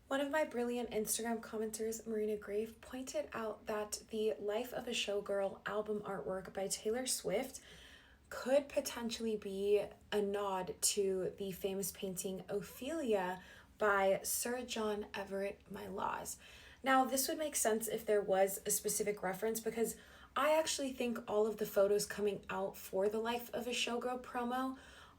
One of my brilliant Instagram commenters, Marina Grave, pointed out that the Life of a Showgirl album artwork by Taylor Swift could potentially be a nod to the famous painting Ophelia by Sir John Everett My Laws. Now, this would make sense if there was a specific reference because I actually think all of the photos coming out for the Life of a Showgirl promo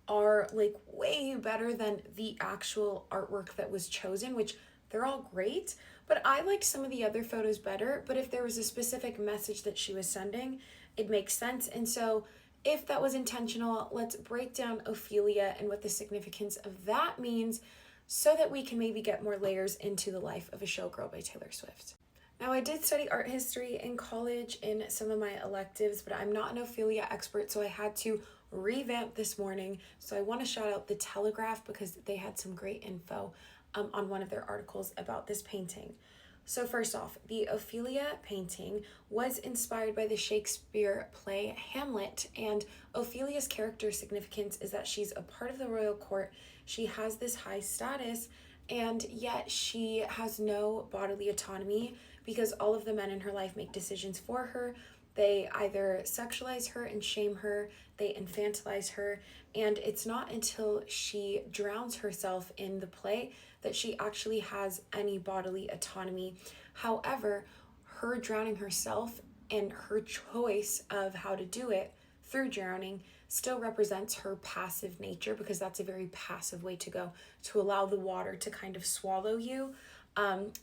are like way better than the actual artwork that was chosen, which they're all great, but I liked some of the other photos better. But if there was a specific message that she was sending, it makes sense. And so, if that was intentional, let's break down Ophelia and what the significance of that means so that we can maybe get more layers into the Life of a Showgirl by Taylor Swift. Now, I did study art history in college in some of my electives, but I'm not an Ophelia expert, so I had to revamp this morning. So I want to shout out The Telegraph because they had some great info on one of their articles about this painting. So, first off, the Ophelia painting was inspired by the Shakespeare play Hamlet, and Ophelia's character significance is that she's a part of the royal court. She has this high status, and yet she has no bodily autonomy because all of the men in her life make decisions for her. They either sexualize her and shame her, they infantilize her, and it's not until she drowns herself in the play that she actually has any bodily autonomy. However, her drowning herself and her choice of how to do it through drowning still represents her passive nature because that's a very passive way to go, to allow the water to kind of swallow you.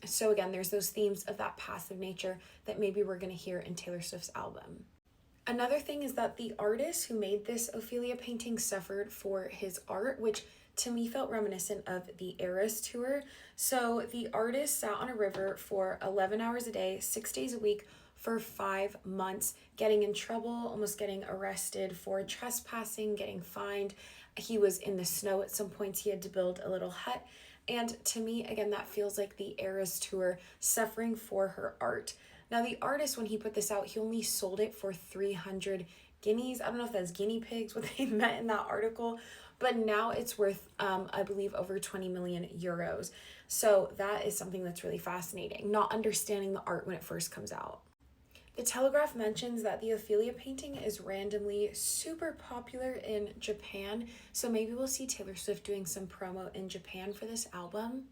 So again, there's those themes of that passive nature that maybe we're going to hear in Taylor Swift's album. Another thing is that the artist who made this Ophelia painting suffered for his art, which to me felt reminiscent of the Eras tour. So the artist sat on a river for 11 hours a day, 6 days a week for 5 months, getting in trouble, almost getting arrested for trespassing, getting fined. He was in the snow at some points. He had to build a little hut. And to me, again, that feels like the Eras tour suffering for her art. Now, the artist, when he put this out, he only sold it for 300 guineas. I don't know if that's guinea pigs, what they meant in that article, but now it's worth, I believe, over 20 million euros. So that is something that's really fascinating, not understanding the art when it first comes out. The Telegraph mentions that the Ophelia painting is randomly super popular in Japan, so maybe we'll see Taylor Swift doing some promo in Japan for this album.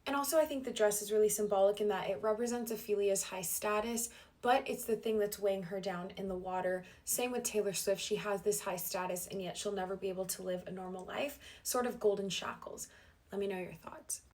And also, I think the dress is really symbolic in that it represents Ophelia's high status, but it's the thing that's weighing her down in the water. Same with Taylor Swift. She has this high status, and yet she'll never be able to live a normal life, sort of golden shackles. Let me know your thoughts.